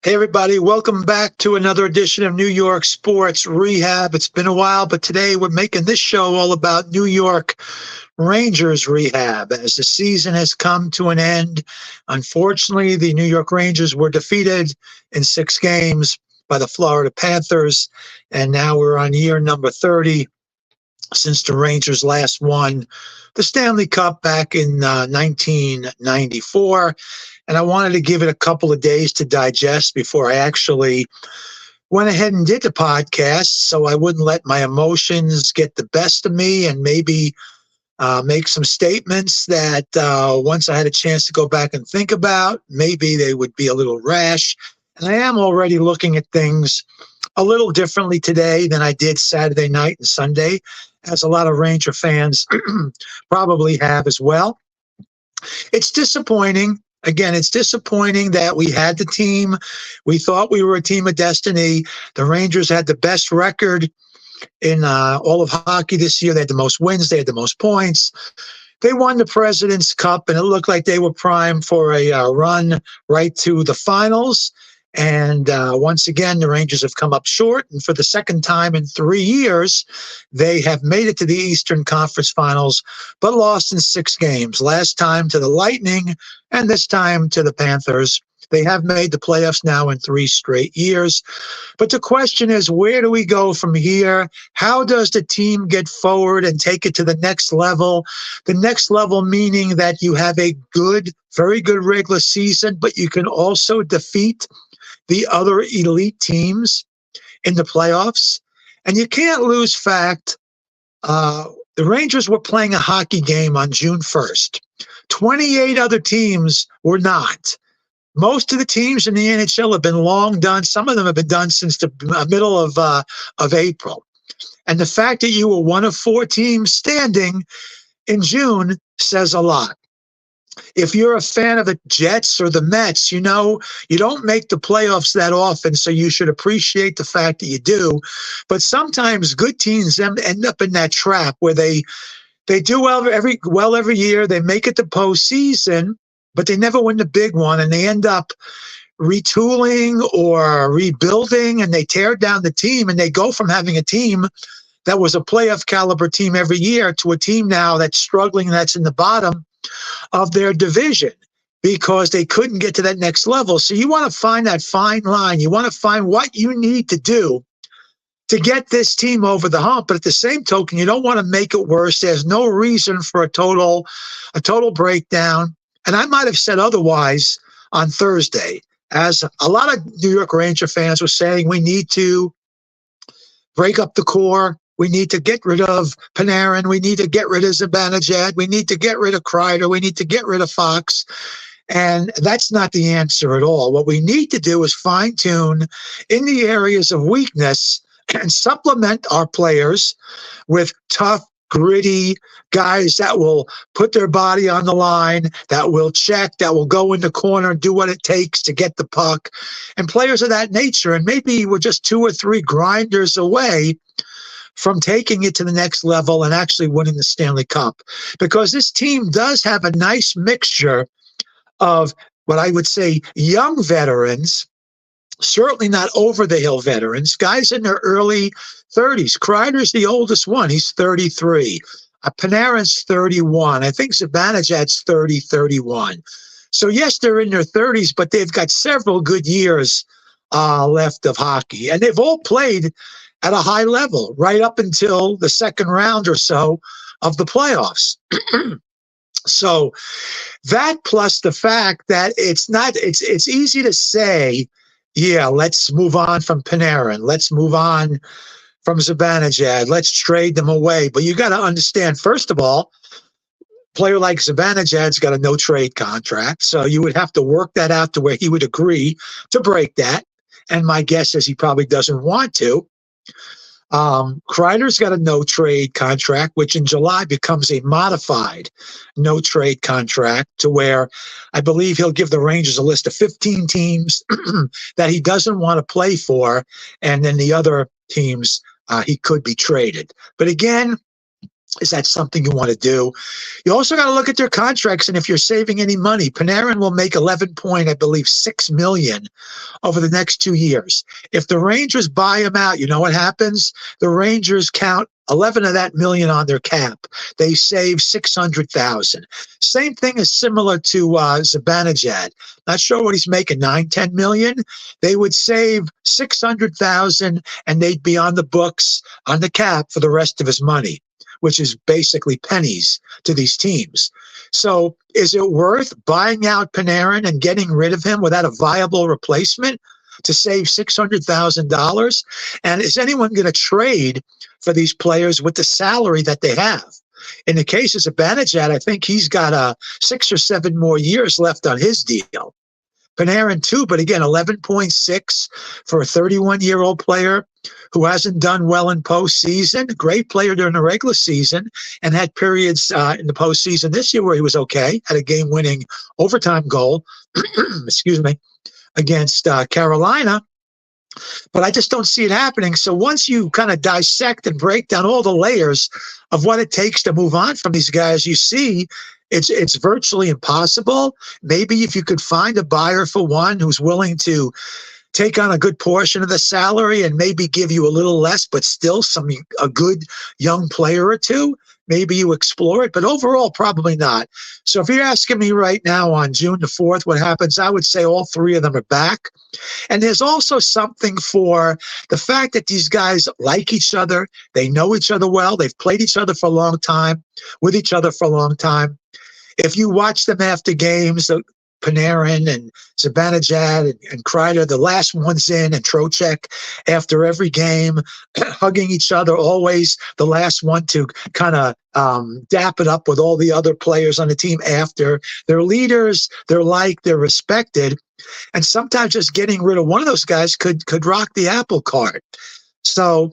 Hey, everybody. Welcome back to another edition of New York Sports Rehab. It's been a while, but today we're making this show all about New York Rangers rehab as the season has come to an end. Unfortunately, the New York Rangers were defeated in 6 games by the Florida Panthers, and now we're on year number 30 since the Rangers last won the Stanley Cup back in 1994. And I wanted to give it a couple of days to digest before I actually went ahead and did the podcast, so I wouldn't let my emotions get the best of me and maybe make some statements that once I had a chance to go back and think about, maybe they would be a little rash. And I am already looking at things a little differently today than I did Saturday night and Sunday, as a lot of Ranger fans probably have as well. It's disappointing. Again, it's disappointing that we had the team. We thought we were a team of destiny. The Rangers had the best record in all of hockey this year. They had the most wins. They had the most points. They won the President's Cup, and it looked like they were primed for a run right to the finals. And once again, the Rangers have come up short. And for the second time in 3 years, they have made it to the Eastern Conference Finals, but lost in 6 games. Last time to the Lightning, and this time to the Panthers. They have made the playoffs now in 3 straight years. But the question is, where do we go from here? How does the team get forward and take it to the next level? The next level meaning that you have a good, very good regular season, but you can also defeat the other elite teams in the playoffs. And you can't lose fact, the Rangers were playing a hockey game on June 1st. 28 other teams were not. Most of the teams in the NHL have been long done. Some of them have been done since the middle of April. And the fact that you were one of 4 teams standing in June says a lot. If you're a fan of the Jets or the Mets, you know, you don't make the playoffs that often, so you should appreciate the fact that you do. But sometimes good teams end up in that trap where they do well every year. They make it to postseason, but they never win the big one, and they end up retooling or rebuilding, and they tear down the team, and they go from having a team that was a playoff caliber team every year to a team now that's struggling, that's in the bottom of their division because they couldn't get to that next level. So you want to find that fine line. You want to find what you need to do to get this team over the hump. But at the same token, you don't want to make it worse. There's no reason for a total breakdown. And I might have said otherwise on Thursday, as a lot of New York Ranger fans were saying, we need to break up the core. We need to get rid of Panarin. We need to get rid of Zibanejad. We need to get rid of Kreider. We need to get rid of Fox. And that's not the answer at all. What we need to do is fine-tune in the areas of weakness and supplement our players with tough, gritty guys that will put their body on the line, that will check, that will go in the corner, do what it takes to get the puck, and players of that nature. And maybe we're just 2 or 3 grinders away from taking it to the next level and actually winning the Stanley Cup. Because this team does have a nice mixture of what I would say young veterans, certainly not over-the-hill veterans, guys in their early 30s. Kreider's the oldest one. He's 33. Panarin's 31. I think Zibanejad's 30, 31. So, yes, they're in their 30s, but they've got several good years left of hockey. And they've all played at a high level right up until the second round or so of the playoffs. So that plus the fact that it's easy to say, yeah, let's move on from Panarin. Let's move on from Zibanejad. Let's trade them away. But you got to understand, first of all, a player like Zibanejad's got a no-trade contract. So you would have to work that out to where he would agree to break that. And my guess is he probably doesn't want to. Kreider's got a no-trade contract, which in July becomes a modified no-trade contract to where I believe he'll give the Rangers a list of 15 teams that he doesn't want to play for, and then the other teams he could be traded. But again, Is that something you want to do? You also got to look at their contracts, and if you're saving any money, Panarin will make 6 million over the next 2 years. If the Rangers buy him out, you know what happens? The Rangers count 11 of that million on their cap. They save 600,000. Same thing is similar to Zibanejad. Not sure what he's making, 10 million. They would save 600,000 and they'd be on the books on the cap for the rest of his money, which is basically pennies to these teams. So is it worth buying out Panarin and getting rid of him without a viable replacement to save $600,000? And is anyone going to trade for these players with the salary that they have? In the case of Zibanejad, I think he's got 6 or 7 more years left on his deal. Panarin too, but again, 11.6 for a 31-year-old player who hasn't done well in postseason. Great player during the regular season and had periods in the postseason this year where he was okay, had a game-winning overtime goal, excuse me, against Carolina. But I just don't see it happening. So once you kind of dissect and break down all the layers of what it takes to move on from these guys, you see it's virtually impossible. Maybe if you could find a buyer for one who's willing to take on a good portion of the salary and maybe give you a little less, but still a good young player or two, maybe you explore it. But overall, probably not. So if you're asking me right now on June the 4th, what happens, I would say all 3 of them are back. And there's also something for the fact that these guys like each other. They know each other well. They've played each other for a long time, with each other for a long time. If you watch them after games, Panarin and Zibanejad and Kreider, the last ones in, and Trocheck after every game, hugging each other, always the last one to kind of dap it up with all the other players on the team after. They're leaders, they're liked, they're respected, and sometimes just getting rid of one of those guys could rock the apple cart. So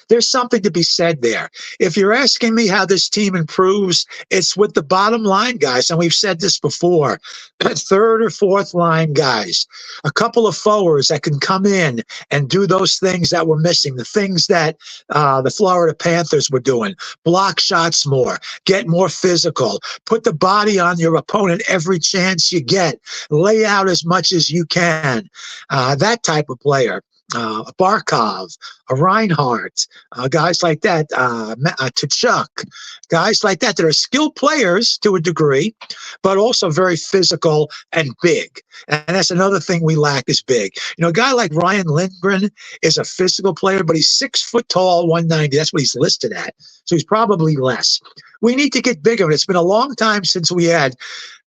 there's something to be said there. If you're asking me how this team improves, it's with the bottom line guys. And we've said this before, 3rd or 4th line guys, a couple of forwards that can come in and do those things that were missing, the things that the Florida Panthers were doing, block shots more, get more physical, put the body on your opponent every chance you get, lay out as much as you can, that type of player. A Barkov, a Reinhart, guys like that, Tkachuk, guys like that are skilled players to a degree, but also very physical and big. And that's another thing we lack is big. You know, a guy like Ryan Lindgren is a physical player, but he's 6 foot tall, 190. That's what he's listed at. So he's probably less. We need to get bigger. And it's been a long time since we had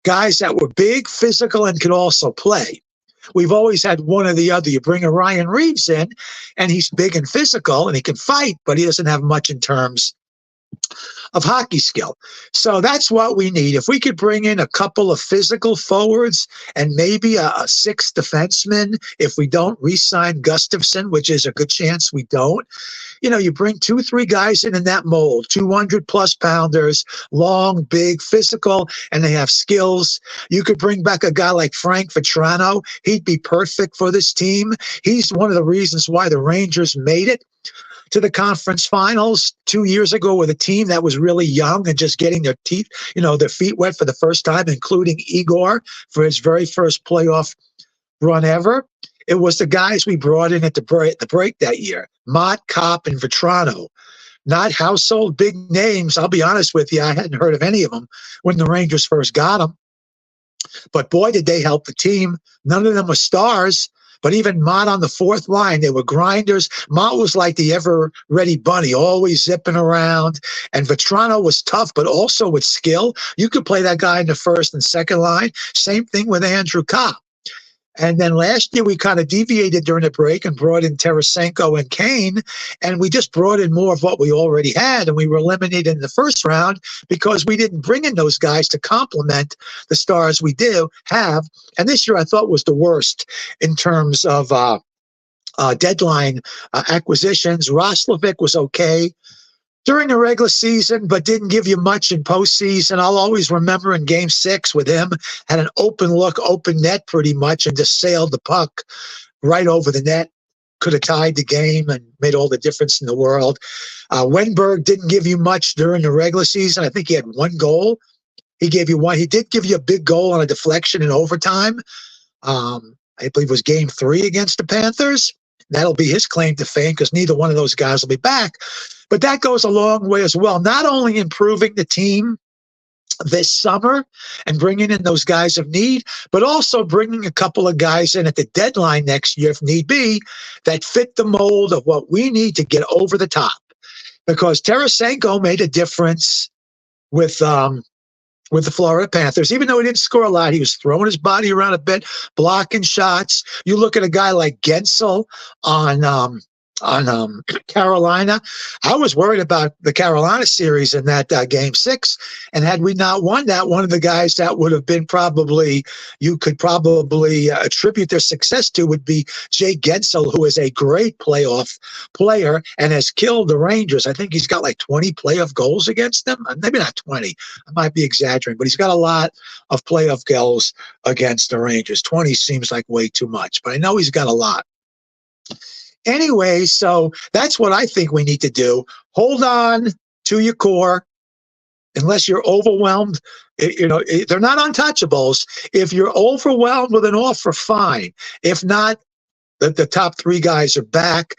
guys that were big, physical, and could also play. We've always had one or the other. You bring a Ryan Reeves in, and he's big and physical, and he can fight, but he doesn't have much in terms of hockey skill. So that's what we need. If we could bring in a couple of physical forwards and maybe a 6th defenseman, if we don't re-sign Gustafsson, which is a good chance we don't, you know, you bring 2-3 guys in that mold, 200-plus pounders, long, big, physical, and they have skills. You could bring back a guy like Frank Vatrano. He'd be perfect for this team. He's one of the reasons why the Rangers made it to the conference finals 2 years ago with a team that was really young and just getting their feet wet for the first time, including Igor for his very first playoff run ever. It was the guys we brought in at the break that year, Mott, Kopp, and Vatrano. Not household big names. I'll be honest with you, I hadn't heard of any of them when the Rangers first got them. But boy, did they help the team. None of them were stars. But even Mott on the 4th line, they were grinders. Mott was like the ever-ready bunny, always zipping around. And Vatrano was tough, but also with skill. You could play that guy in the 1st and 2nd line. Same thing with Andrew Kopp. And then last year, we kind of deviated during the break and brought in Tarasenko and Kane, and we just brought in more of what we already had, and we were eliminated in the first round because we didn't bring in those guys to complement the stars we do have. And this year, I thought was the worst in terms of deadline acquisitions. Roslovic was okay during the regular season, but didn't give you much in postseason. I'll always remember in Game 6 with him, had an open look, open net pretty much, and just sailed the puck right over the net. could have tied the game and made all the difference in the world. Wenberg didn't give you much during the regular season. I think he had one goal. He gave you one. He did give you a big goal on a deflection in overtime. I believe it was game 3 against the Panthers. That'll be his claim to fame because neither one of those guys will be back. But that goes a long way as well, not only improving the team this summer and bringing in those guys of need, but also bringing a couple of guys in at the deadline next year, if need be, that fit the mold of what we need to get over the top. Because Tarasenko made a difference with the Florida Panthers. Even though he didn't score a lot, he was throwing his body around a bit, blocking shots. You look at a guy like Gensel on Carolina. I was worried about the Carolina series in that game 6. And had we not won that, one of the guys that would have been you could probably attribute their success to would be Jay Gensel, who is a great playoff player and has killed the Rangers. I think he's got like 20 playoff goals against them. Maybe not 20. I might be exaggerating, but he's got a lot of playoff goals against the Rangers. 20 seems like way too much, but I know he's got a lot. Anyway, so that's what I think we need to do. Hold on to your core unless you're overwhelmed. They're not untouchables. If you're overwhelmed with an offer, fine. If not, the top 3 guys are back.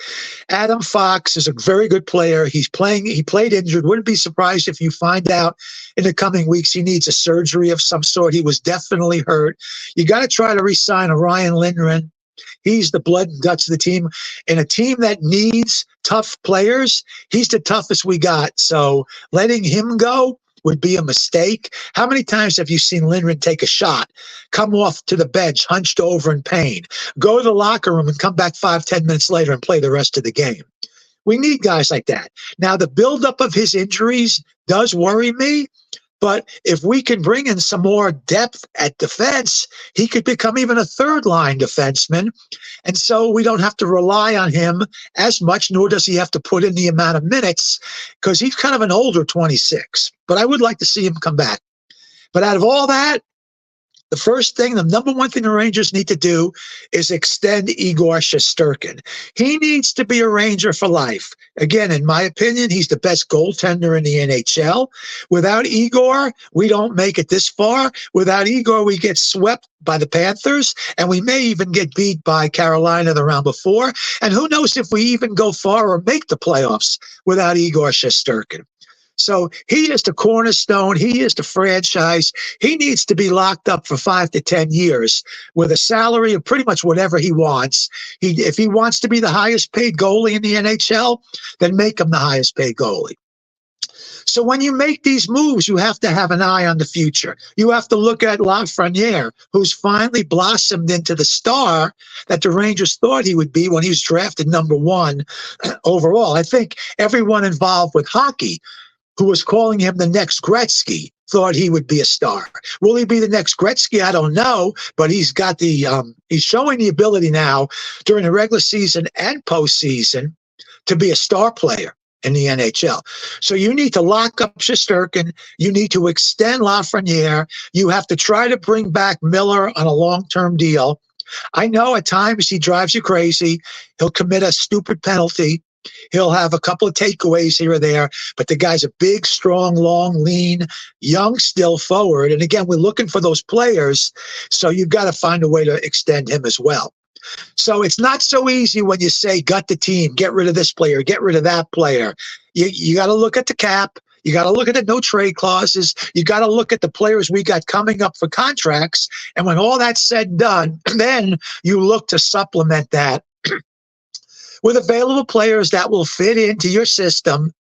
Adam Fox is a very good player. He played injured. Wouldn't be surprised if you find out in the coming weeks he needs a surgery of some sort. He was definitely hurt. You got to try to re-sign a Ryan Lindgren. He's the blood and guts of the team. In a team that needs tough players, he's the toughest we got. So letting him go would be a mistake. How many times have you seen Lindgren take a shot, come off to the bench, hunched over in pain, go to the locker room and come back 5-10 minutes later and play the rest of the game? We need guys like that. Now, the buildup of his injuries does worry me. But if we can bring in some more depth at defense, he could become even a third-line defenseman. And so we don't have to rely on him as much, nor does he have to put in the amount of minutes because he's kind of an older 26. But I would like to see him come back. But out of all that, the number one thing the Rangers need to do is extend Igor Shesterkin. He needs to be a Ranger for life. Again, in my opinion, he's the best goaltender in the NHL. Without Igor, we don't make it this far. Without Igor, we get swept by the Panthers, and we may even get beat by Carolina the round before. And who knows if we even go far or make the playoffs without Igor Shesterkin. So he is the cornerstone. He is the franchise. He needs to be locked up for 5 to 10 years with a salary of pretty much whatever he wants. If he wants to be the highest paid goalie in the NHL, then make him the highest paid goalie. So when you make these moves, you have to have an eye on the future. You have to look at Lafreniere, who's finally blossomed into the star that the Rangers thought he would be when he was drafted number 1 overall. I think everyone involved with hockey who was calling him the next Gretzky thought he would be a star. Will he be the next Gretzky? I don't know, but he's got he's showing the ability now during the regular season and postseason to be a star player in the NHL. So you need to lock up Shesterkin. You need to extend Lafreniere. You have to try to bring back Miller on a long-term deal. I know at times he drives you crazy. He'll commit a stupid penalty. He'll have a couple of takeaways here or there, but the guy's a big, strong, long, lean, young still forward. And again, we're looking for those players, so you've got to find a way to extend him as well. So it's not so easy when you say, gut the team, get rid of this player, get rid of that player. You got to look at the cap. You got to look at the no trade clauses. You got to look at the players we got coming up for contracts. And when all that's said and done, then you look to supplement that with available players that will fit into your system,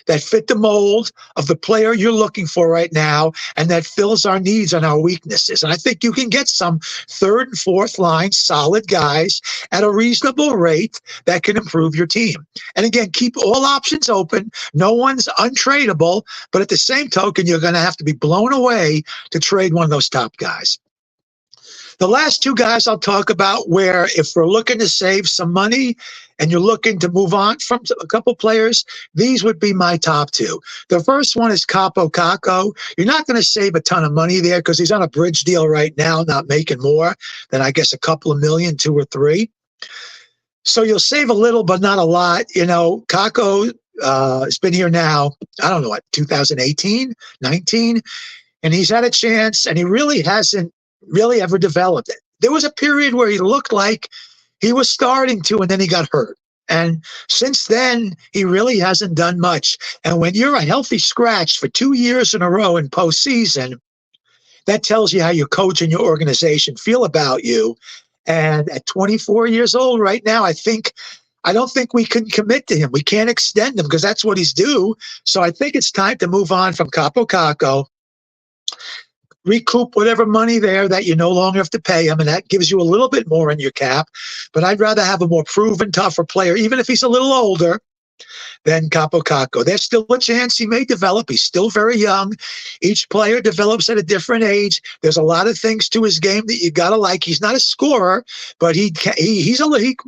that fit the mold of the player you're looking for right now, and that fills our needs and our weaknesses. And I think you can get some third and fourth line solid guys at a reasonable rate that can improve your team. And again, keep all options open. No one's untradeable, but at the same token, you're going to have to be blown away to trade one of those top guys. The last 2 guys I'll talk about where if we're looking to save some money and you're looking to move on from a couple players, these would be my top 2. The first one is Kaapo Kakko. You're not going to save a ton of money there because he's on a bridge deal right now, not making more than I guess a couple of million, 2 or 3. So you'll save a little, but not a lot. Kakko has been here now, I don't know what, 2018, 19, and he's had a chance, and he really hasn't really ever developed it. There was a period where he looked like he was starting to, and then he got hurt. And since then, he really hasn't done much. And when you're a healthy scratch for 2 years in a row in postseason, that tells you how your coach and your organization feel about you. And at 24 years old right now, I don't think we can commit to him. We can't extend him because that's what he's due. So I think it's time to move on from Kaapo Kakko, recoup whatever money there that you no longer have to pay him, and that gives you a little bit more in your cap. But I'd rather have a more proven, tougher player, even if he's a little older, than Kaapo Kakko. There's still a chance he may develop. He's still very young. Each player develops at a different age. There's a lot of things to his game that you gotta like. He's not a scorer, but he can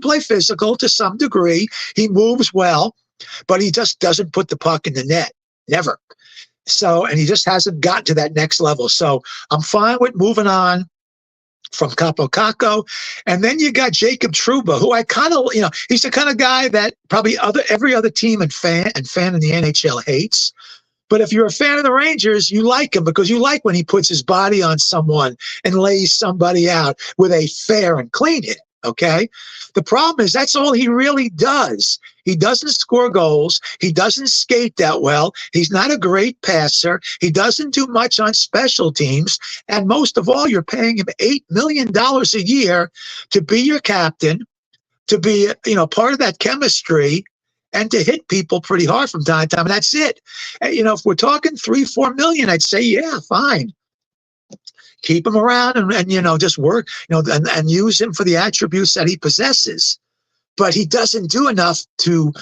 play physical to some degree. He moves well, but he just doesn't put the puck in the net. Never. So, and he just hasn't gotten to that next level. So I'm fine with moving on from Kaapo Kakko. And then you got Jacob Trouba, who I kind of, he's the kind of guy that probably every other team and fan in the NHL hates. But if you're a fan of the Rangers, you like him because you like when he puts his body on someone and lays somebody out with a fair and clean hit. Okay. The problem is that's all he really does. He doesn't score goals. He doesn't skate that well. He's not a great passer. He doesn't do much on special teams. And most of all, you're paying him $8 million a year to be your captain, to be, part of that chemistry, and to hit people pretty hard from time to time. And that's it. And, if we're talking $3-4 million, I'd say, yeah, fine. Keep him around and just work, and use him for the attributes that he possesses. But he doesn't do enough to,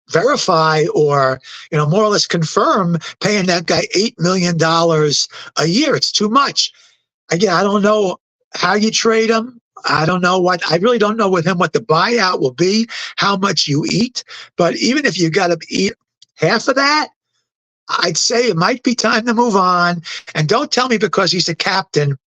verify or, more or less confirm paying that guy $8 million a year. It's too much. Again, I don't know how you trade him. I really don't know with him what the buyout will be, how much you eat. But even if you got to eat half of that, I'd say it might be time to move on. And don't tell me because he's the captain,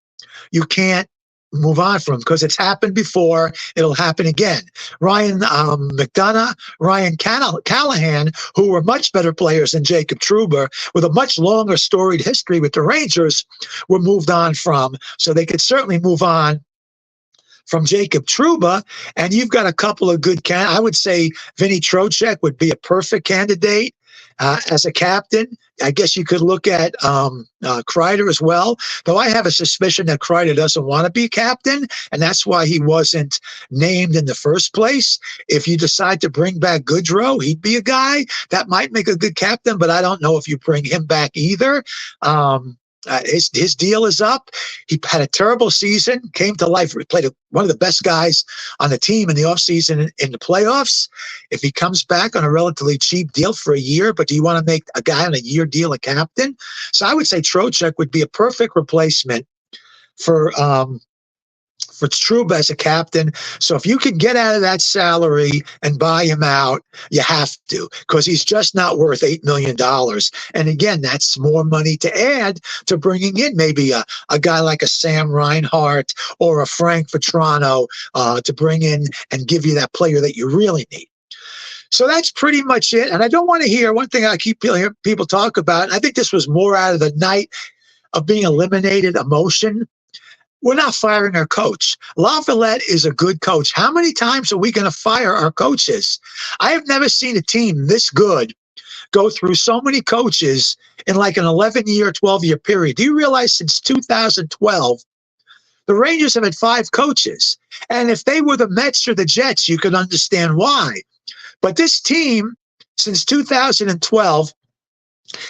you can't move on from him, because it's happened before. It'll happen again. Ryan McDonough, Ryan Callahan, who were much better players than Jacob Trouba, with a much longer storied history with the Rangers, were moved on from. So they could certainly move on from Jacob Trouba. And you've got a couple of good I would say Vinny Trocheck would be a perfect candidate as a captain. I guess you could look at Kreider as well, though I have a suspicion that Kreider doesn't want to be captain, and that's why he wasn't named in the first place. If you decide to bring back Goodrow, he'd be a guy that might make a good captain, but I don't know if you bring him back either. His deal is up. He had a terrible season, came to life, played one of the best guys on the team in the offseason in the playoffs. If he comes back on a relatively cheap deal for a year, but do you want to make a guy on a year deal a captain? So I would say Trocheck would be a perfect replacement for Trouba as a captain. So if you can get out of that salary and buy him out, you have to, because he's just not worth $8 million. And again, that's more money to add to bringing in maybe a guy like a Sam Reinhart or a Frank Vatrano to bring in and give you that player that you really need. So that's pretty much it. And I don't want to hear one thing I keep hearing people talk about, and I think this was more out of the night of being eliminated emotion. We're not firing our coach. Lavalette is a good coach. How many times are we going to fire our coaches? I have never seen a team this good go through so many coaches in like an 11-year, 12-year period. Do you realize since 2012, the Rangers have had 5 coaches? And if they were the Mets or the Jets, you could understand why. But this team, since 2012,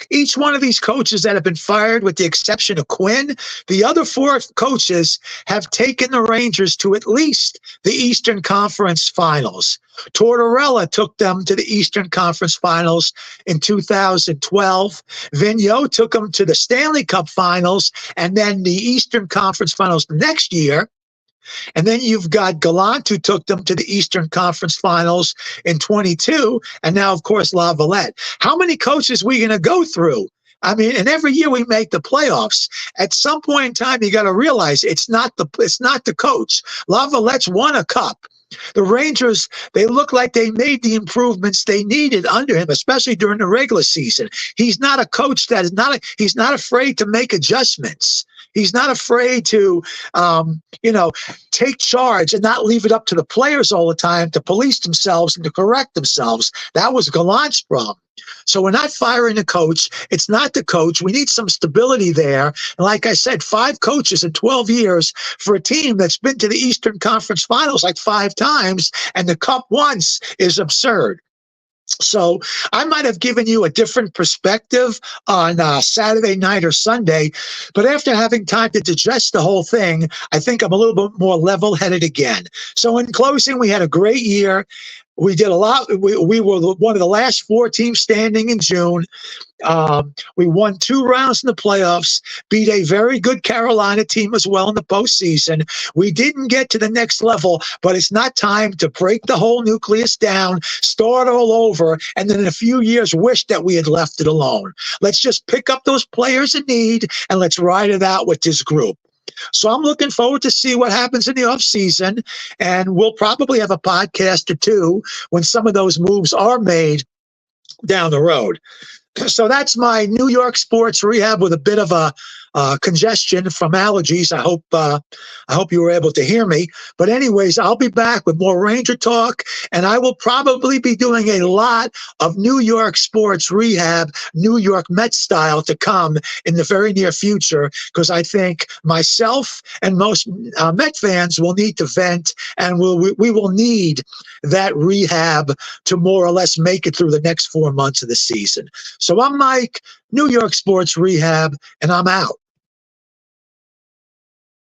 each one of these coaches that have been fired, with the exception of Quinn, the other 4 coaches have taken the Rangers to at least the Eastern Conference Finals. Tortorella took them to the Eastern Conference Finals in 2012. Vigneault took them to the Stanley Cup Finals and then the Eastern Conference Finals the next year. And then you've got Gallant, who took them to the Eastern Conference Finals in 22. And now, of course, Lavalette. How many coaches are we going to go through? I mean, and every year we make the playoffs. At some point in time, you got to realize it's not the coach. Lavallette's won a cup. The Rangers, they look like they made the improvements they needed under him, especially during the regular season. He's not a coach he's not afraid to make adjustments. He's not afraid to, take charge and not leave it up to the players all the time to police themselves and to correct themselves. That was Gallant's problem. So we're not firing the coach. It's not the coach. We need some stability there. And like I said, 5 coaches in 12 years for a team that's been to the Eastern Conference Finals like 5 times and the Cup once is absurd. So I might have given you a different perspective on Saturday night or Sunday, but after having time to digest the whole thing, I think I'm a little bit more level-headed again. So in closing, we had a great year. We did a lot. We were one of the last 4 teams standing in June. We won 2 rounds in the playoffs, beat a very good Carolina team as well in the postseason. We didn't get to the next level, but it's not time to break the whole nucleus down, start all over, and then in a few years wish that we had left it alone. Let's just pick up those players in need and let's ride it out with this group. So I'm looking forward to see what happens in the offseason, and we'll probably have a podcast or 2 when some of those moves are made down the road. So that's my New York sports rehab with a bit of a congestion from allergies. I hope you were able to hear me. But anyways, I'll be back with more Ranger talk, and I will probably be doing a lot of New York sports rehab, New York Mets style to come in the very near future, because I think myself and most Met fans will need to vent, and we will need that rehab to more or less make it through the next 4 months of the season. So I'm Mike, New York Sports Rehab, and I'm out.